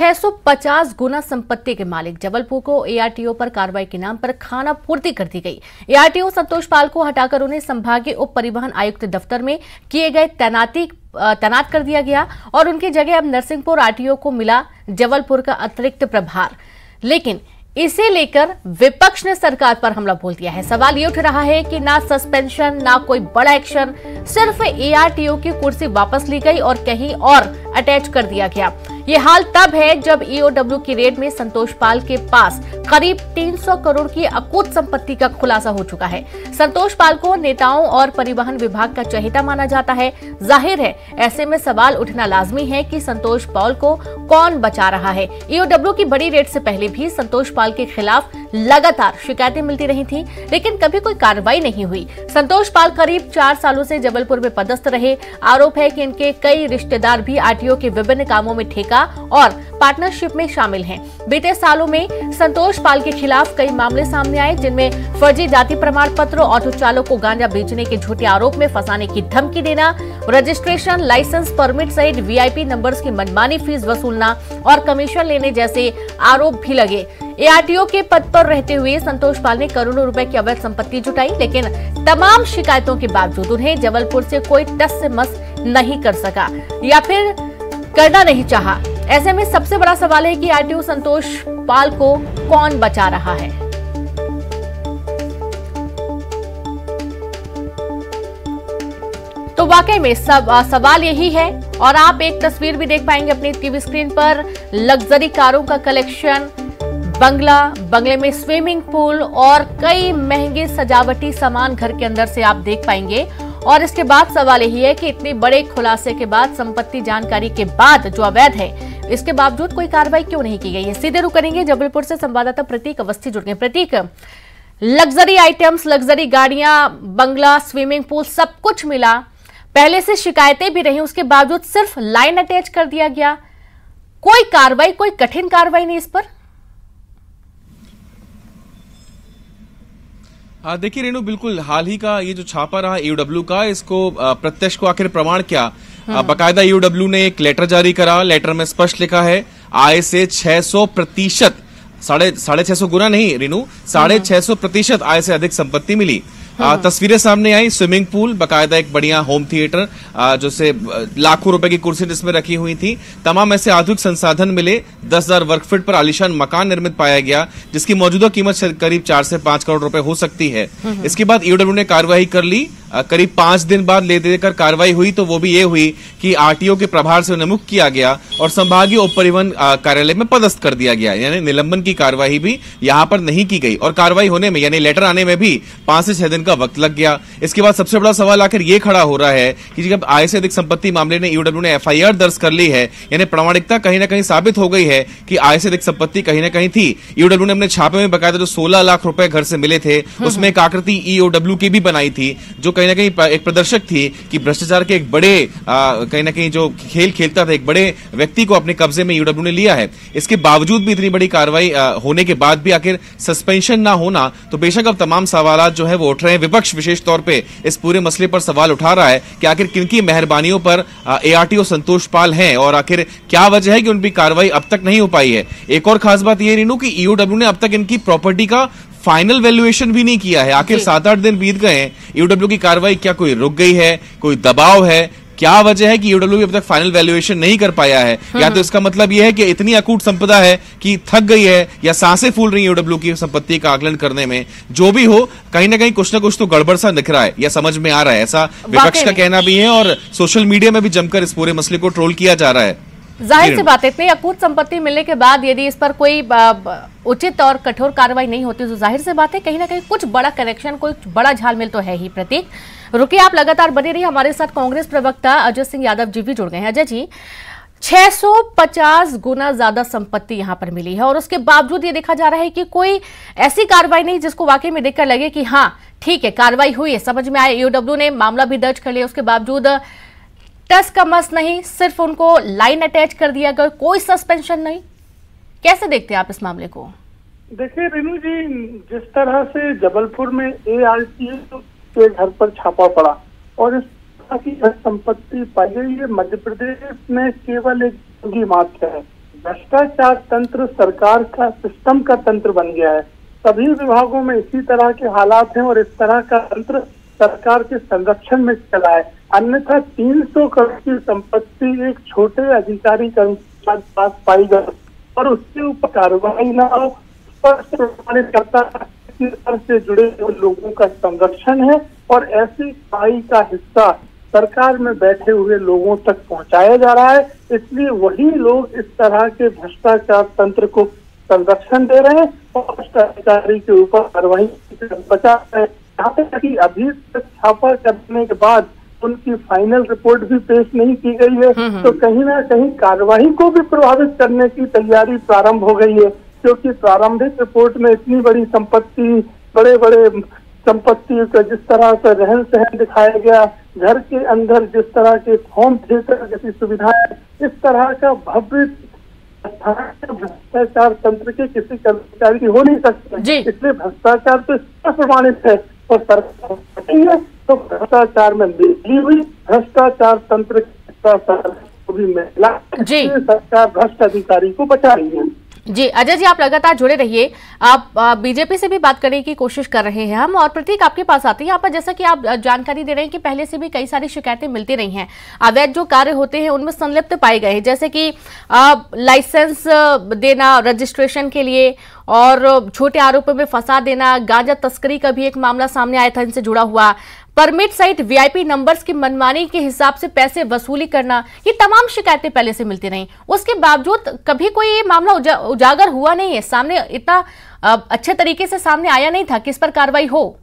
650 गुना संपत्ति के मालिक जबलपुर को एआरटीओ पर कार्रवाई के नाम पर खाना पूर्ति कर दी गई। एआरटीओ संतोष पाल को हटाकर उन्हें संभागीय उप परिवहन आयुक्त दफ्तर में किए गए तैनात कर दिया गया और उनकी जगह अब नरसिंहपुर आरटीओ को मिला जबलपुर का अतिरिक्त प्रभार। लेकिन इसे लेकर विपक्ष ने सरकार पर हमला बोल दिया है। सवाल ये उठ रहा है कि ना सस्पेंशन ना कोई बड़ा एक्शन, सिर्फ एआरटीओ की कुर्सी वापस ली गई और कहीं और अटैच कर दिया गया। ये हाल तब है जब ईओडब्ल्यू की रेड में संतोष पाल के पास करीब 300 करोड़ की अकूत संपत्ति का खुलासा हो चुका है। संतोष पाल को नेताओं और परिवहन विभाग का चहेता माना जाता है। जाहिर है ऐसे में सवाल उठना लाजमी है कि संतोष पाल को कौन बचा रहा है। ईओडब्ल्यू की बड़ी रेड से पहले भी संतोष पाल के खिलाफ लगातार शिकायतें मिलती रही थी, लेकिन कभी कोई कार्रवाई नहीं हुई। संतोष पाल करीब 4 सालों से जबलपुर में पदस्थ रहे। आरोप है कि इनके कई रिश्तेदार भी आरटीओ के विभिन्न कामों में ठेका और पार्टनरशिप में शामिल हैं। बीते सालों में संतोष पाल के खिलाफ कई मामले सामने आए, जिनमें फर्जी जाति प्रमाण पत्र, ऑटो चालक को गांजा बेचने के झूठे आरोप में फंसाने की धमकी देना, रजिस्ट्रेशन, लाइसेंस, परमिट सहित वीआईपी नंबर्स की मनमानी फीस वसूलना और कमीशन लेने जैसे आरोप भी लगे। एआरटीओ के पद पर रहते हुए संतोष पाल ने करोड़ों रुपए की अवैध संपत्ति जुटाई, लेकिन तमाम शिकायतों के बावजूद उन्हें जबलपुर से कोई टस से मस नहीं कर सका या फिर करना नहीं चाहा। ऐसे में सबसे बड़ा सवाल है कि आरटीओ संतोष पाल को कौन बचा रहा है। तो वाकई में सवाल यही है और आप एक तस्वीर भी देख पाएंगे अपनी टीवी स्क्रीन पर। लग्जरी कारों का कलेक्शन, बंगले में स्विमिंग पूल और कई महंगे सजावटी सामान घर के अंदर से आप देख पाएंगे। और इसके बाद सवाल यही है कि इतने बड़े खुलासे के बाद, संपत्ति जानकारी के बाद जो अवैध है, इसके बावजूद कोई कार्रवाई क्यों नहीं की गई है। सीधे रुक करेंगे जबलपुर से संवाददाता प्रतीक अवस्थी जुड़ गए। प्रतीक, लग्जरी आइटम्स, लग्जरी गाड़ियां, बंगला, स्विमिंग पूल, सब कुछ मिला, पहले से शिकायतें भी रही, उसके बावजूद सिर्फ लाइन अटैच कर दिया गया। कोई कार्रवाई, कोई कठिन कार्रवाई नहीं इस पर। देखिए रेणु, बिल्कुल हाल ही का ये जो छापा रहा ईओडब्ल्यू का, इसको प्रत्यक्ष को आखिर प्रमाण क्या। बाकायदा ईओडब्ल्यू ने एक लेटर जारी करा। लेटर में स्पष्ट लिखा है आय से 600%, 650 गुना नहीं रेणु, 650% आय से अधिक संपत्ति मिली। तस्वीरें सामने आई। स्विमिंग पूल, बाकायदा एक बढ़िया होम थिएटर, जो से लाखों रुपए की कुर्सी जिसमें रखी हुई थी, तमाम ऐसे आधुनिक संसाधन मिले। 10,000 वर्ग फीट पर आलीशान मकान निर्मित पाया गया, जिसकी मौजूदा कीमत करीब 4 से 5 करोड़ रुपए हो सकती है। इसके बाद ईओडब्ल्यू ने कार्रवाई कर ली। करीब 5 दिन बाद ले देकर कार्रवाई हुई, तो वो भी ये हुई कि आरटीओ के प्रभार से उन्हें मुक्त किया गया और संभागीय उप परिवहन कार्यालय में पदस्थ कर दिया गया। यानी निलंबन की कार्रवाई भी यहां पर नहीं की गई और कार्रवाई होने में, यानी लेटर आने में भी 5 से 6 दिन का वक्त लग गया। इसके बाद सबसे बड़ा सवाल आखिर ये खड़ा हो रहा है कि जब आय से अधिक संपत्ति मामले में ईओडब्ल्यू ने एफआईआर दर्ज कर ली है, यानी प्रामाणिकता कहीं ना कहीं साबित हो गई है कि आय से अधिक संपत्ति कहीं ना कहीं थी। ईओडब्ल्यू ने अपने छापे में बकायदा जो 16 लाख रुपए घर से मिले थे, उसमें एक आकृति ईओडब्ल्यू की भी बनाई थी, जो कहीं ना कहीं एक प्रदर्शक थी कि भ्रष्टाचार के एक बड़े कहीं ना कहीं जो खेल खेलता था, एक बड़े व्यक्ति को अपने कब्जे में ईओडब्ल्यू ने लिया है। इसके बावजूद भी, इतनी बड़ी कार्रवाई होने के बाद भी आखिर सस्पेंशन ना होना, तो बेशक अब तमाम सवालात जो है वो उठ रहे हैं। विपक्ष विशेष तौर पे इस पूरे मसले पर सवाल उठा रहा है कि आखिर किनकी मेहरबानियों पर एआरटीओ संतोष पाल हैं और आखिर क्या वजह है कि उनकी कार्रवाई अब तक नहीं हो पाई है। एक और खास बात यह रेणु कि ईओडब्ल्यू ने अब तक इनकी प्रॉपर्टी का फाइनल वैल्यूएशन भी नहीं किया है। आखिर 7-8 दिन बीत गए हैं, ईओडब्ल्यू की कार्रवाई क्या कोई रुक गई है, कोई दबाव है, क्या वजह है कि ईओडब्ल्यू अब तक फाइनल वैल्यूएशन नहीं कर पाया है? या तो इसका मतलब यह है कि इतनी अकूट संपदा है कि थक गई है, या सांसें फूल रही है ईओडब्ल्यू की संपत्ति का आकलन करने में। जो भी हो, कहीं ना कहीं कुछ ना कुछ तो गड़बड़ सा दिख रहा है या समझ में आ रहा है, ऐसा विपक्ष का कहना भी है और सोशल मीडिया में भी जमकर इस पूरे मसले को ट्रोल किया जा रहा है। जाहिर सी बात है, इतनी अकूत संपत्ति मिलने के बाद यदि इस पर कोई उचित और कठोर कार्रवाई नहीं होती, तो जाहिर सी बात है कहीं ना कहीं कुछ बड़ा कनेक्शन, कोई बड़ा झालमेल तो है ही। प्रतीक, रुकिए, आप लगातार बने रहिए। हमारे साथ कांग्रेस प्रवक्ता अजय सिंह यादव जी भी जुड़ गए हैं। अजय जी, 650 गुना ज्यादा संपत्ति यहां पर मिली है और उसके बावजूद ये देखा जा रहा है कि कोई ऐसी कार्रवाई नहीं जिसको वाकई में देखकर लगे कि हाँ ठीक है, कार्रवाई हुई है, समझ में आया। ईओडब्ल्यू ने मामला भी दर्ज कर लिया, उसके बावजूद टस का मस नहीं, सिर्फ उनको लाइन अटैच कर दिया गया, कोई सस्पेंशन नहीं। कैसे देखते हैं आप इस मामले को? देखिए रेणु जी, जिस तरह से जबलपुर में एआरटीओ के घर पर छापा पड़ा और इस तरह की संपत्ति पाई गई, ये मध्य प्रदेश में केवल एक जंगी मात्र है। भ्रष्टाचार तंत्र सरकार का सिस्टम का तंत्र बन गया है। सभी विभागों में इसी तरह के हालात हैं और इस तरह का तंत्र सरकार के संरक्षण में चला है। अन्यथा 300 करोड़ की संपत्ति एक छोटे अधिकारी कर्मचारी के पास पाई गई और उसके ऊपर कार्रवाई न हो, स्पष्ट प्रमाणित करता है से जुड़े हुए लोगों का संरक्षण है और ऐसी कार्रवाई का हिस्सा सरकार में बैठे हुए लोगों तक पहुंचाया जा रहा है। इसलिए वही लोग इस तरह के भ्रष्टाचार तंत्र को संरक्षण दे रहे हैं और भ्रष्टाचारी के ऊपर कार्रवाई बचा रहे हैं। यहाँ तक कि अभी तक छापा करने के बाद उनकी फाइनल रिपोर्ट भी पेश नहीं की गई है, तो कहीं ना कहीं कार्रवाई को भी प्रभावित करने की तैयारी प्रारंभ हो गई है, क्योंकि प्रारंभिक रिपोर्ट में इतनी बड़ी संपत्ति, बड़े बड़े संपत्ति का जिस तरह से रहन सहन दिखाया गया, घर के अंदर जिस तरह के होम थिएटर जैसी सुविधाएं, इस तरह का भव्य भ्रष्टाचार तंत्र के किसी कर्मचारी की हो नहीं सकते। इसलिए भ्रष्टाचार तो प्रमाणित है और सरकार है, तो भ्रष्टाचार में मिली हुई भ्रष्टाचार तंत्र को भी महिला सरकार भ्रष्ट अधिकारी को बचा रही है। जी अजय जी, आप लगातार जुड़े रहिए। आप बीजेपी से भी बात करने की कोशिश कर रहे हैं हम, और प्रतीक आपके पास आते हैं यहाँ पर। जैसा कि आप जानकारी दे रहे हैं कि पहले से भी कई सारी शिकायतें मिलती रही हैं, अवैध जो कार्य होते हैं उनमें संलिप्त पाए गए हैं, जैसे कि लाइसेंस देना रजिस्ट्रेशन के लिए और छोटे आरोपों में फंसा देना, गांजा तस्करी का भी एक मामला सामने आया था इनसे जुड़ा हुआ, परमिट सहित वीआईपी नंबर्स की मनमानी के हिसाब से पैसे वसूली करना, ये तमाम शिकायतें पहले से मिलती रहीं। उसके बावजूद कभी कोई ये मामला उजागर हुआ नहीं है, सामने इतना अच्छे तरीके से सामने आया नहीं था कि इस पर कार्रवाई हो।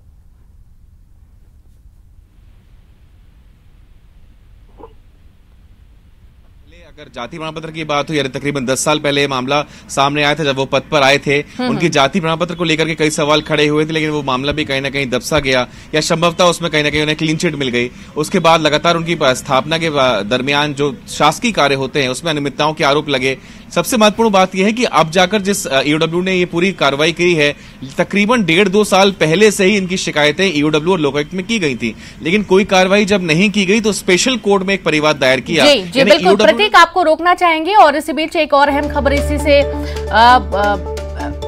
अगर जाति प्रमाण पत्र की बात हो, यानी तकरीबन 10 साल पहले मामला सामने आया था जब वो पद पर आए थे, उनकी जाति प्रमाण पत्र को लेकर के कई सवाल खड़े हुए थे, लेकिन वो मामला भी कहीं ना कहीं दबसा गया या संभवतः उसमें कहीं ना कहीं उन्हें क्लीन चिट मिल गई। उसके बाद लगातार उनकी स्थापना के दरमियान जो शासकीय कार्य होते हैं उसमें अनियमितताओं के आरोप लगे। सबसे महत्वपूर्ण बात यह है कि अब जाकर जिस ईओडब्ल्यू ने ये पूरी कार्रवाई की है, तकरीबन 1.5-2 साल पहले से ही इनकी शिकायतें ईओडब्ल्यू और लोकायुक्त में की गई थी, लेकिन कोई कार्रवाई जब नहीं की गई तो स्पेशल कोर्ट में एक परिवाद दायर किया। जी बिल्कुल प्रतीक, आपको रोकना चाहेंगे और इसी बीच एक और अहम खबर इसी से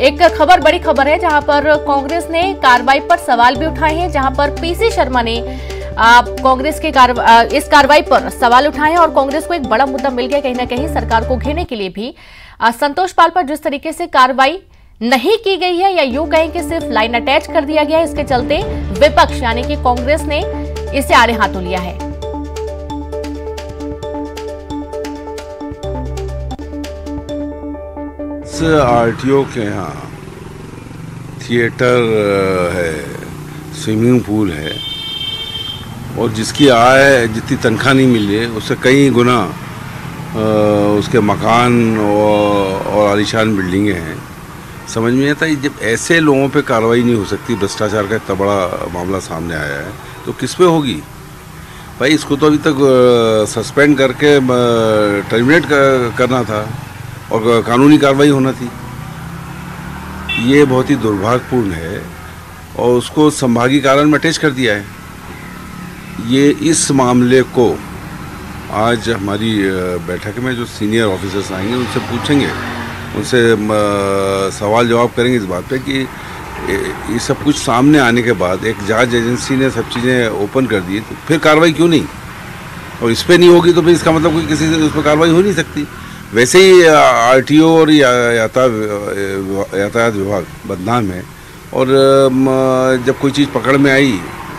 एक खबर, बड़ी खबर है जहां पर कांग्रेस ने कार्रवाई पर सवाल भी उठाए हैं, जहां पर पीसी शर्मा ने कांग्रेस के इस कार्रवाई पर सवाल उठाए और कांग्रेस को एक बड़ा मुद्दा मिल गया कहीं ना कहीं सरकार को घेरने के लिए भी। संतोष पाल पर जिस तरीके से कार्रवाई नहीं की गई है, या यूं कहें कि सिर्फ लाइन अटैच कर दिया गया है, इसके चलते विपक्ष यानी कि कांग्रेस ने इसे आड़े हाथों लिया है। आरटीओ के यहाँ थिएटर है, स्विमिंग पूल है, और जिसकी आय जितनी तनख्वाह नहीं मिल रही उससे कई गुना उसके मकान और आलीशान बिल्डिंगें हैं। समझ में नहीं आता, जब ऐसे लोगों पे कार्रवाई नहीं हो सकती, भ्रष्टाचार का इतना बड़ा मामला सामने आया है तो किस पे होगी भाई? इसको तो अभी तक सस्पेंड करके टर्मिनेट करना था और कानूनी कार्रवाई होना थी। ये बहुत ही दुर्भाग्यपूर्ण है और उसको संभागीय कारण में अटैच कर दिया है। ये इस मामले को आज हमारी बैठक में जो सीनियर ऑफिसर्स आएंगे उनसे पूछेंगे, उनसे सवाल जवाब करेंगे इस बात पे कि ये सब कुछ सामने आने के बाद एक जांच एजेंसी ने सब चीज़ें ओपन कर दी, तो फिर कार्रवाई क्यों नहीं? और इस पर नहीं होगी तो फिर इसका मतलब कोई किसी से उस पर कार्रवाई हो नहीं सकती। वैसे ही आरटीओ और यातायात विभाग बदनाम है और जब कोई चीज़ पकड़ में आई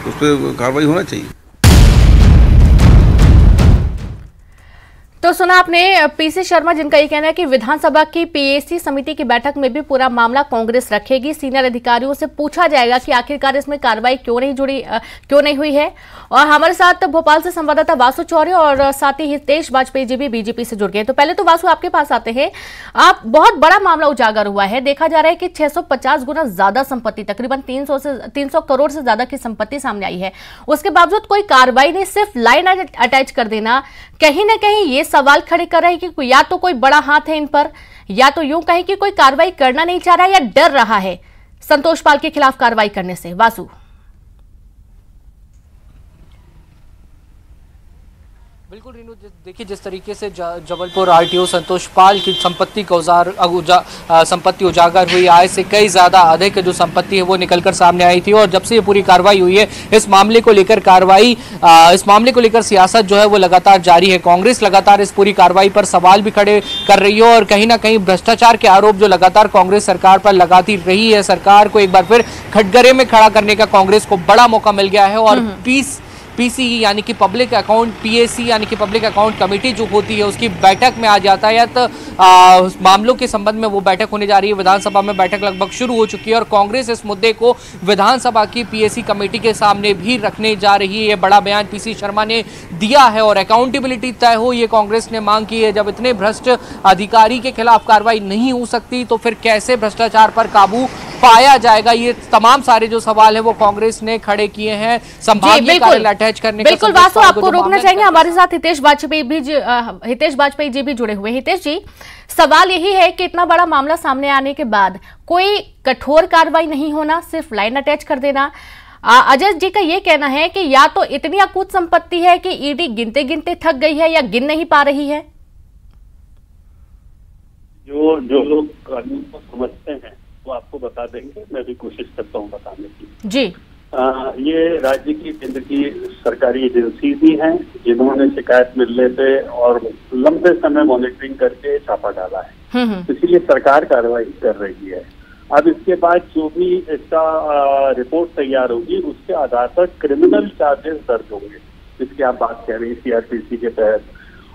तो उस पर कार्रवाई होना चाहिए। तो सुना आपने पीसी शर्मा, जिनका ये कहना है कि विधानसभा की पीएसी समिति की बैठक में भी पूरा मामला कांग्रेस रखेगी। सीनियर अधिकारियों से पूछा जाएगा कि आखिरकार इसमें कार्रवाई क्यों नहीं हुई है। और हमारे साथ भोपाल से संवाददाता वासु चौरे और साथ ही हितेश वाजपेयी जी भी बीजेपी से जुड़ गए। तो पहले तो वासु आपके पास आते हैं। आप बहुत बड़ा मामला उजागर हुआ है, देखा जा रहा है कि 650 गुना ज्यादा संपत्ति, तकरीबन 300 करोड़ से ज्यादा की संपत्ति सामने आई है। उसके बावजूद कोई कार्रवाई नहीं, सिर्फ लाइन अटैच कर देना कहीं ना कहीं ये सवाल खड़े कर रहा है कि या तो कोई बड़ा हाथ है इन पर, या तो यूं कहें कि कोई कार्रवाई करना नहीं चाह रहा है या डर रहा है संतोष पाल के खिलाफ कार्रवाई करने से। वासु, बिल्कुल रीनू, देखिए जिस तरीके से जबलपुर आरटीओ संतोष पाल की संपत्ति का संपत्ति उजागर हुई, आय से कई ज्यादा अधिक जो संपत्ति है वो निकलकर सामने आई थी। और जब से ये पूरी कार्रवाई हुई है, इस मामले को लेकर सियासत जो है वो लगातार जारी है। कांग्रेस लगातार इस पूरी कार्रवाई पर सवाल भी खड़े कर रही है और कहीं ना कहीं भ्रष्टाचार के आरोप जो लगातार कांग्रेस सरकार पर लगाती रही है। सरकार को एक बार फिर कटघरे में खड़ा करने का कांग्रेस को बड़ा मौका मिल गया है और पीसीई यानी कि पब्लिक अकाउंट, पीएसी यानी कि पब्लिक अकाउंट कमेटी जो होती है उसकी बैठक में आज यातायात मामलों के संबंध में वो बैठक होने जा रही है। विधानसभा में बैठक लगभग शुरू हो चुकी है और कांग्रेस इस मुद्दे को विधानसभा की पीएसी कमेटी के सामने भी रखने जा रही है। ये बड़ा बयान पीसी शर्मा ने दिया है और अकाउंटेबिलिटी तय हो, ये कांग्रेस ने मांग की है। जब इतने भ्रष्ट अधिकारी के खिलाफ कार्रवाई नहीं हो सकती तो फिर कैसे भ्रष्टाचार पर काबू पाया जाएगा? ये तमाम सारे जो सवाल है वो कांग्रेस ने खड़े किए हैं। संभागीय कार्यालय अटैच करने बिल्कुल वासु, आपको रोकना चाहेंगे। हमारे साथ हितेश वाजपेयी जी भी जुड़े हुए। हितेश जी, सवाल यही है कि इतना बड़ा मामला सामने आने के बाद कोई कठोर कार्रवाई नहीं होना, सिर्फ लाइन अटैच कर देना। अजय जी का ये कहना है कि या तो इतनी अकूत संपत्ति है कि ईडी गिनते गिनते थक गई है या गिन नहीं पा रही है। जो लोग कानून को समझते हैं वो आपको बता देंगे, मैं भी कोशिश करता हूँ बताने की। जी, ये राज्य की केंद्र की सरकारी एजेंसी भी हैं जिन्होंने शिकायत मिलने पे और लंबे समय मॉनिटरिंग करके छापा डाला है, इसीलिए सरकार कार्रवाई कर रही है। अब इसके बाद जो भी इसका रिपोर्ट तैयार होगी उसके आधार पर क्रिमिनल चार्जेस दर्ज होंगे, जिसकी आप बात कह रही हैं सीआरपीसी के तहत।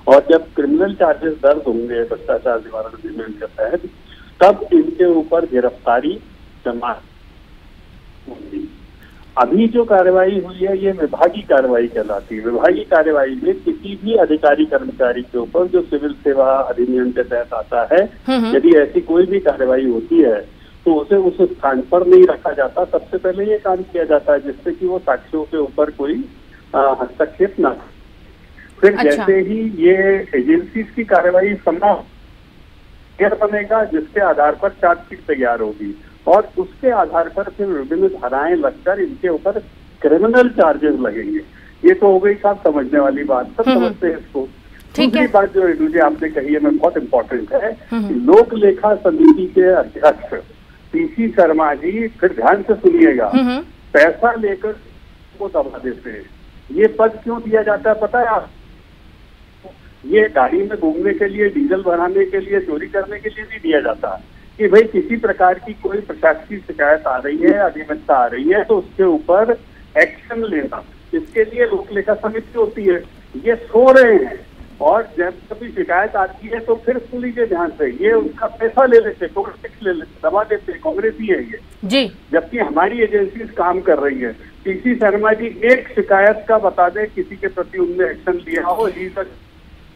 और जब क्रिमिनल चार्जेस दर्ज होंगे भ्रष्टाचार निवारण अधिनियम के तहत, तब इनके ऊपर गिरफ्तारी जमानत होगी। अभी जो कार्रवाई हुई है ये विभागीय कार्रवाई कहलाती है। विभागीय कार्रवाई में किसी भी अधिकारी कर्मचारी के ऊपर जो सिविल सेवा अधिनियम के तहत आता है, यदि ऐसी कोई भी कार्रवाई होती है तो उसे उस स्थान पर नहीं रखा जाता। सबसे पहले ये काम किया जाता है जिससे कि वो साक्ष्यों के ऊपर कोई हस्तक्षेप न हो। फिर जैसे ही ये एजेंसी की कार्रवाई समाप्त बनेगा, जिसके आधार पर चार्जशीट तैयार होगी और उसके आधार पर फिर विभिन्न धाराएं लगकर इनके ऊपर क्रिमिनल चार्जेस लगेंगे। ये तो हो गई साहब समझने वाली बात, सब समझते हैं इसको। दूसरी बात जो मुझे आपने कही है मैं बहुत इम्पोर्टेंट है, लोक लेखा समिति के अध्यक्ष पीसी शर्मा जी, फिर ध्यान से सुनिएगा, पैसा लेकर को दबा देते हैं। ये पद क्यों दिया जाता है पता है आप? ये गाड़ी में घूमने के लिए, डीजल भराने के लिए, चोरी करने के लिए नहीं दिया जाता कि भाई किसी प्रकार की कोई प्रशासकीय शिकायत आ रही है, अनियमितता आ रही है तो उसके ऊपर एक्शन लेना, इसके लिए लोक लेखा समिति होती है। ये सो रहे हैं और जब कभी शिकायत आती है तो फिर सुन लीजिए ध्यान से, ये उसका पैसा ले लेते, टैक्स ले लेते, दबा देते, कांग्रेस ही है ये जी। जबकि हमारी एजेंसी काम कर रही है। पीसी शर्मा जी एक शिकायत का बता दें किसी के प्रति उनने एक्शन लिया हो अभी तक।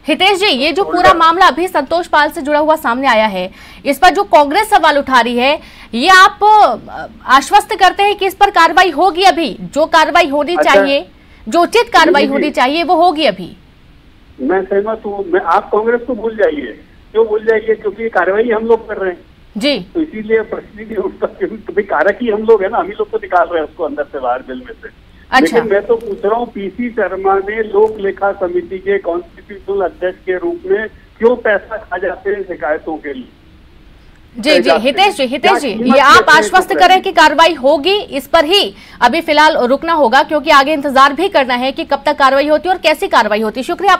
हितेश जी, ये जो पूरा मामला अभी संतोष पाल से जुड़ा हुआ सामने आया है, इस पर जो कांग्रेस सवाल उठा रही है, ये आप आश्वस्त करते हैं कि इस पर कार्रवाई होगी? अभी जो कार्रवाई होनी चाहिए, जो उचित कार्रवाई होनी चाहिए वो होगी अभी? मैं सहमत हूँ। मैं आप कांग्रेस को भूल जाइए, क्यों भूल जाइए? क्योंकि कार्रवाई हम लोग कर रहे हैं जी, तो इसीलिए प्रश्न नहीं उठता। क्योंकि कारक ही हम लोग है ना, हम ही लोग को निकाल रहे हैं उसको अंदर से बाहर बिल में से। अच्छा। लेकिन मैं तो पूछ रहा हूँ पीसी शर्मा ने लोक लेखा समिति के कॉन्स्टिट्यूशनल अध्यक्ष के रूप में क्यों पैसा खा जाते हैं शिकायतों के लिए? जी जी हितेश जी, ये आप आश्वस्त करें कि कार्रवाई होगी, इस पर ही अभी फिलहाल रुकना होगा क्योंकि आगे इंतजार भी करना है कि कब तक कार्रवाई होती है और कैसी कार्रवाई होती है। शुक्रिया।